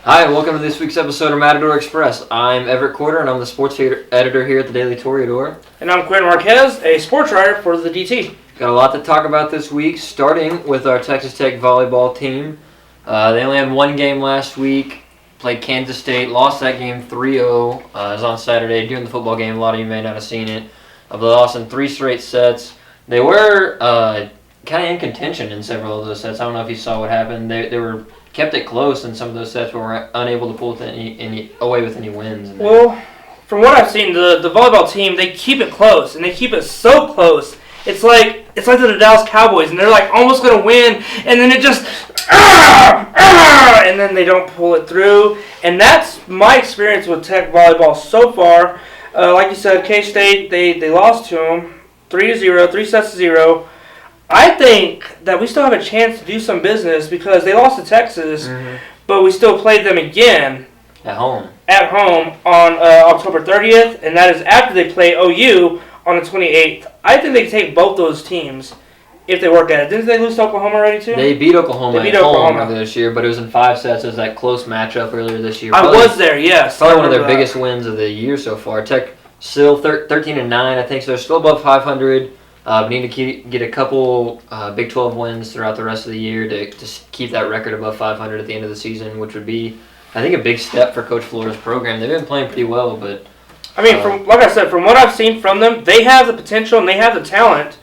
Hi, welcome to this week's episode of Matador Express. I'm Everett and I'm the sports editor here at the Daily Toreador. And I'm Quintin Marquez, a sports writer for the DT. Got a lot to talk about this week, starting with our Texas Tech volleyball team. They only had one game last week, played Kansas State, lost that game 3-0. It was on Saturday during the football game. A lot of you may not have seen it. They lost in 3 straight sets. They were kind of in contention in several of those sets. I don't know if you saw what happened. They were kept it close in some of those sets, but were unable to pull away with any wins. Well, from what I've seen, the volleyball team, they keep it close, and they keep it so close. It's like the Dallas Cowboys, and they're like almost going to win, and then it just, and then they don't pull it through. And that's my experience with Tech volleyball so far. Like you said, K-State, they lost to them 3-0, 3 sets to 0. I think that we still have a chance to do some business because they lost to Texas, but we still played them again. At home on October 30th, and that is after they play OU on the 28th. I think they can take both those teams if they work at it. Didn't they lose to Oklahoma already, too? They beat Oklahoma at home earlier this year, but it was in 5 sets. It was that close matchup earlier this year. I was there, yes. Probably one of their biggest wins of the year so far. Tech still 13-9, I think, so they're still above 500. We need to get a couple Big 12 wins throughout the rest of the year to keep that record above 500 at the end of the season, which would be, I think, a big step for Coach Florida's program. They've been playing pretty well, but I mean, from what I've seen from them, they have the potential and they have the talent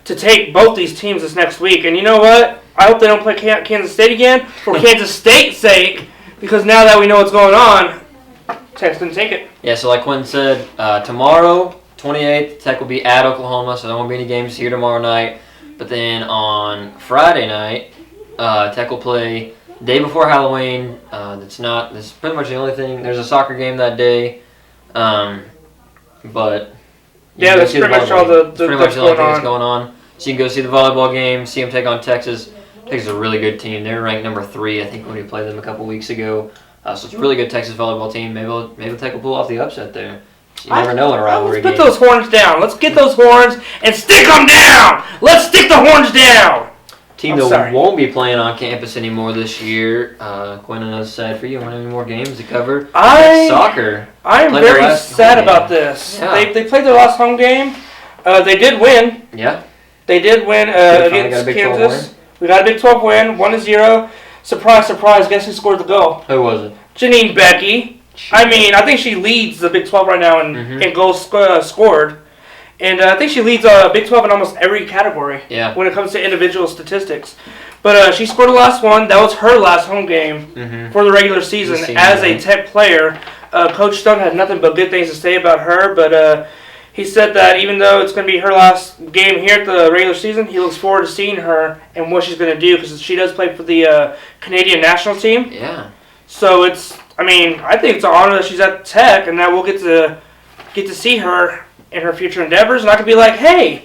to take both these teams this next week. And you know what? I hope they don't play Kansas State again for Kansas State's sake, because now that we know what's going on, Tech's going to take it. Yeah, so like Quintin said, tomorrow, 28th, Tech will be at Oklahoma, so there won't be any games here tomorrow night. But then on Friday night, Tech will play day before Halloween. That's pretty much the only thing. There's a soccer game that day, but yeah, that's pretty much all the only thing that's going on. So you can go see the volleyball game, see them take on Texas. Texas is a really good team. They're ranked number 3, I think, when we played them a couple weeks ago. So it's a really good Texas volleyball team. Maybe Tech will pull off the upset there. You never know in a rivalry game. Let's put those horns down. Let's get those horns and stick them down. Let's stick the horns down. Team that won't be playing on campus anymore this year. Quintin, is sad for you. Want any more games to cover? Soccer. I am very sad about this. Yeah. They played their last home game. They did win. Yeah. They did win against Kansas. We got a Big 12 win, 1-0. Surprise, surprise. Guess who scored the goal? Who was it? Janine Becky. I mean, I think she leads the Big 12 right now in goals scored. And I think she leads Big 12 in almost every category when it comes to individual statistics. But she scored the last one. That was her last home game for the regular season as a Tech player. Coach Stone had nothing but good things to say about her. But he said that even though it's going to be her last game here at the regular season, he looks forward to seeing her and what she's going to do because she does play for the Canadian national team. Yeah. So I think it's an honor that she's at Tech and that we'll get to see her in her future endeavors. And I could be like, hey,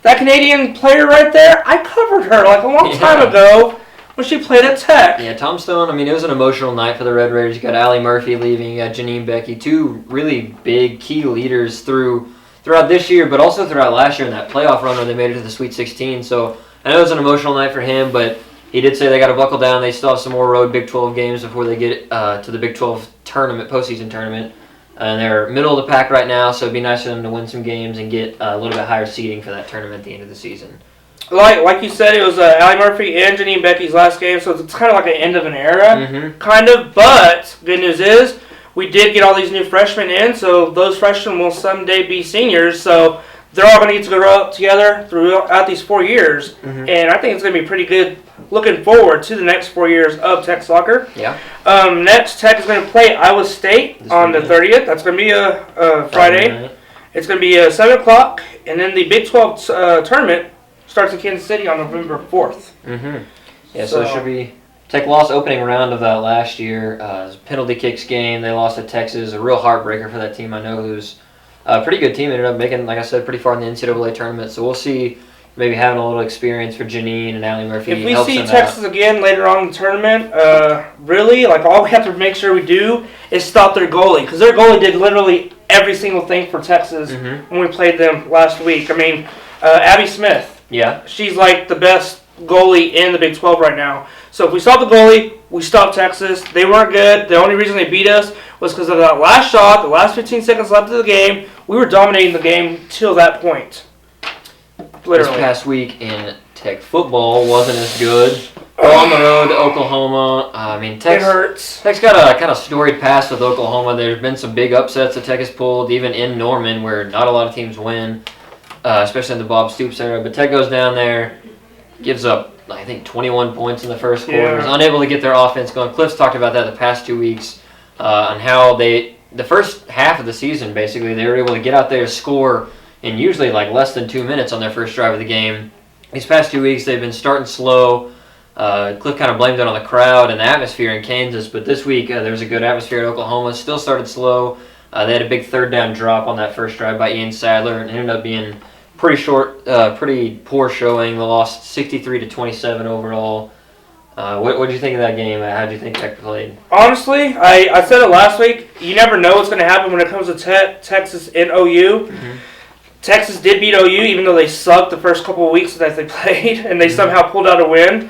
that Canadian player right there, I covered her like a long time ago when she played at Tech. Yeah, Tom Stone, it was an emotional night for the Red Raiders. You got Allie Murphy leaving, you got Janine Becky, 2 really big key leaders throughout this year, but also throughout last year in that playoff run where they made it to the Sweet 16. So I know it was an emotional night for him, but he did say they got to buckle down. They still have some more road Big 12 games before they get to the Big 12 postseason tournament. And they're middle of the pack right now, so it'd be nice for them to win some games and get a little bit higher seeding for that tournament at the end of the season. Like you said, it was Allie Murphy and Janine Becky's last game, so it's kind of like an end of an era, kind of. But good news is we did get all these new freshmen in, so those freshmen will someday be seniors. So they're all going to get to grow up together throughout these 4 years, and I think it's going to be pretty good. Looking forward to the next 4 years of Tech soccer. Yeah. Next, Tech is going to play Iowa State on the 30th. That's going to be a Friday. It's going to be 7 o'clock, and then the Big 12 tournament starts in Kansas City on November 4th. Yeah, so it should be Tech lost opening round of that last year. It was a penalty kicks game. They lost to Texas. A real heartbreaker for that team. I know who's a pretty good team. Ended up making, like I said, pretty far in the NCAA tournament. So we'll see. Maybe having a little experience for Janine and Allie Murphy. If we see Texas again later on in the tournament, really, all we have to make sure we do is stop their goalie. Because their goalie did literally every single thing for Texas when we played them last week. Abby Smith. Yeah. She's like the best goalie in the Big 12 right now. So if we stop the goalie, we stop Texas. They weren't good. The only reason they beat us was because of that last shot, the last 15 seconds left of the game. We were dominating the game till that point. Literally. This past week in Tech football wasn't as good. On the road to Oklahoma. Tech's, it hurts. Tech's got a kind of storied past with Oklahoma. There's been some big upsets that Tech has pulled, even in Norman, where not a lot of teams win, especially in the Bob Stoops era. But Tech goes down there, gives up, I think, 21 points in the first quarter. Was unable to get their offense going. Cliff's talked about that the past 2 weeks on how the first half of the season, basically, they were able to get out there, score in usually like less than 2 minutes on their first drive of the game. These past 2 weeks, they've been starting slow. Cliff kind of blamed it on the crowd and the atmosphere in Kansas, but this week there was a good atmosphere at Oklahoma. Still started slow. They had a big third down drop on that first drive by Ian Sadler, and ended up being pretty poor showing. They lost 63-27 overall. What did you think of that game? How did you think Tech played? Honestly, I said it last week. You never know what's going to happen when it comes to Texas and OU. Mm-hmm. Texas did beat OU, even though they sucked the first couple of weeks that they played, and they somehow pulled out a win.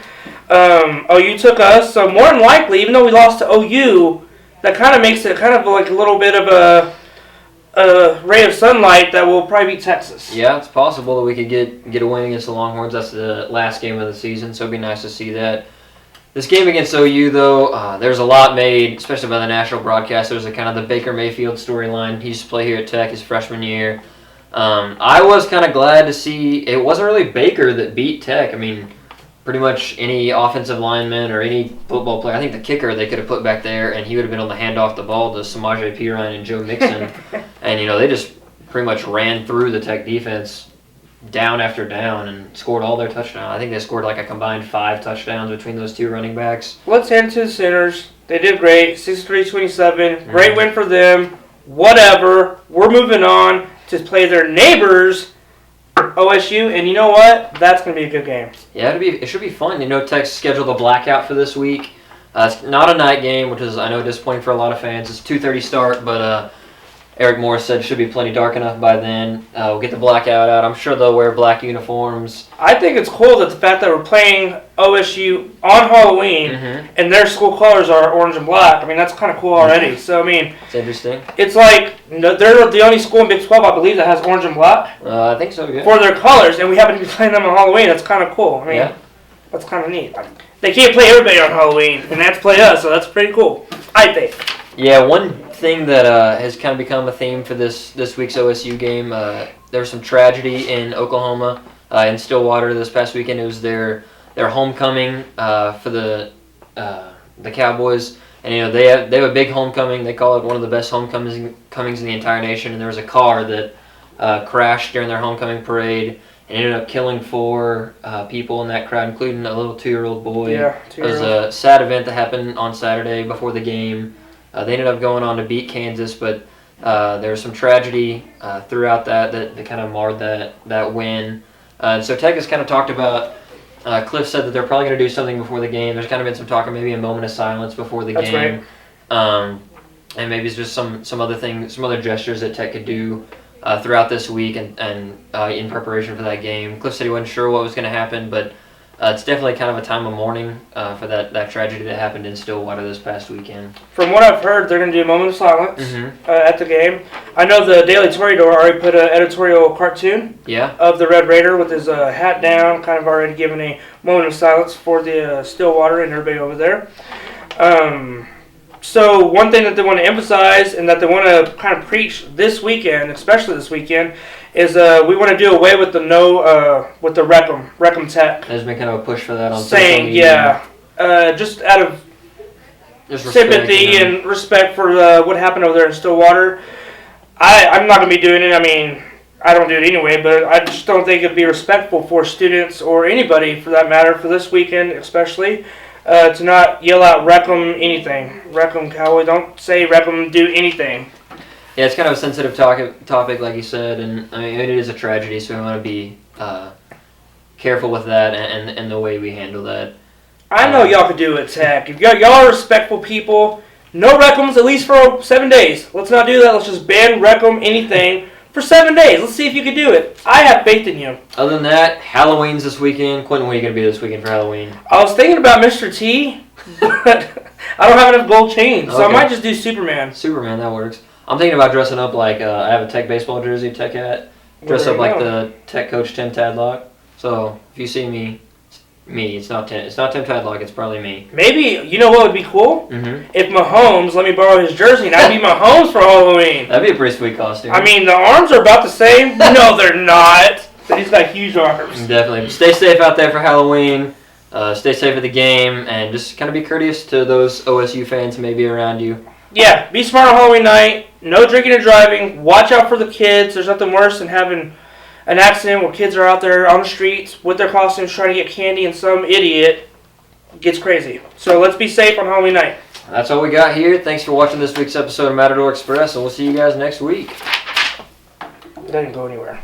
OU took us, so more than likely, even though we lost to OU, that kind of makes it kind of like a little bit of a ray of sunlight that will probably beat Texas. Yeah, it's possible that we could get a win against the Longhorns. That's the last game of the season, so it'd be nice to see that. This game against OU, though, there's a lot made, especially by the national broadcasters, of kind of the Baker Mayfield storyline. He used to play here at Tech his freshman year. I was kind of glad to see it wasn't really Baker that beat Tech. Pretty much any offensive lineman or any football player, I think the kicker they could have put back there, and he would have been able to hand off the ball to Samaje Perine and Joe Mixon. And, they just pretty much ran through the Tech defense down after down and scored all their touchdowns. I think they scored like a combined 5 touchdowns between those two running backs. Let's hand to the Sooners. They did great. 63-27. Great win for them. Whatever. We're moving on to play their neighbors, OSU, and you know what? That's going to be a good game. Yeah, it should be fun. Tech's scheduled a blackout for this week. It's not a night game, which is, I know, disappointing for a lot of fans. It's 2:30 start, but Eric Morris said it should be plenty dark enough by then. We'll get the blackout out. I'm sure they'll wear black uniforms. I think it's cool that the fact that we're playing OSU on Halloween and their school colors are orange and black. That's kind of cool already. So, it's interesting. It's like they're the only school in Big 12, I believe, that has orange and black. I think so, yeah. For their colors, and we happen to be playing them on Halloween. That's kind of cool. That's kind of neat. They can't play everybody on Halloween, and they have to play us, so that's pretty cool, I think. Yeah, one thing that has kind of become a theme for this week's OSU game, there was some tragedy in Oklahoma, in Stillwater this past weekend. It was their homecoming for the Cowboys, and they have a big homecoming. They call it one of the best homecomings in the entire nation. And there was a car that crashed during their homecoming parade and ended up killing 4 people in that crowd, including a little 2-year-old boy. Yeah, 2-year-old. It was a sad event that happened on Saturday before the game. They ended up going on to beat Kansas, but there was some tragedy throughout that kind of marred that win. So Tech has kind of talked about, Cliff said that they're probably going to do something before the game. There's kind of been some talk of maybe a moment of silence before the game. Right. And maybe it's just some other things, some other gestures that Tech could do throughout this week and in preparation for that game. Cliff said he wasn't sure what was going to happen, but it's definitely kind of a time of mourning for that tragedy that happened in Stillwater this past weekend. From what I've heard, they're going to do a moment of silence at the game. I know the Daily Toreador already put an editorial cartoon of the Red Raider with his hat down, kind of already giving a moment of silence for the Stillwater and everybody over there. So one thing that they want to emphasize and that they want to kind of preach this weekend, especially this weekend, is we want to do away with with the Recum Tech. There's been kind of a push for that on social media. Just out of sympathy and respect for what happened over there in Stillwater. I'm not going to be doing it. I don't do it anyway, but I just don't think it'd be respectful for students or anybody, for that matter, for this weekend especially, to not yell out Recum anything. Recum Cowboy, don't say Recum do anything. Yeah, it's kind of a sensitive topic, like you said, and it is a tragedy, so we want to be careful with that and the way we handle that. I know y'all could do it, Tech. If y'all are respectful people, no Recums at least for 7 days. Let's not do that. Let's just ban Recum anything for 7 days. Let's see if you can do it. I have faith in you. Other than that, Halloween's this weekend. Quintin, what are you going to be this weekend for Halloween? I was thinking about Mr. T, but I don't have enough gold chains, so I might just do Superman. Superman, that works. I'm thinking about dressing up like I have a Tech baseball jersey, Tech hat. Dress up like the Tech coach Tim Tadlock. So if you see me, it's not Tim Tadlock. It's probably me. Maybe you know what would be cool? Mm-hmm. If Mahomes let me borrow his jersey and I'd be Mahomes for Halloween. That'd be a pretty sweet costume. I mean, the arms are about the same. No, they're not. But he's got huge arms. Definitely. Stay safe out there for Halloween. Stay safe at the game, and just kind of be courteous to those OSU fans maybe around you. Yeah, be smart on Halloween night. No drinking and driving. Watch out for the kids. There's nothing worse than having an accident where kids are out there on the streets with their costumes trying to get candy and some idiot gets crazy. So let's be safe on Halloween night. That's all we got here. Thanks for watching this week's episode of Matador Express, and we'll see you guys next week. It doesn't go anywhere.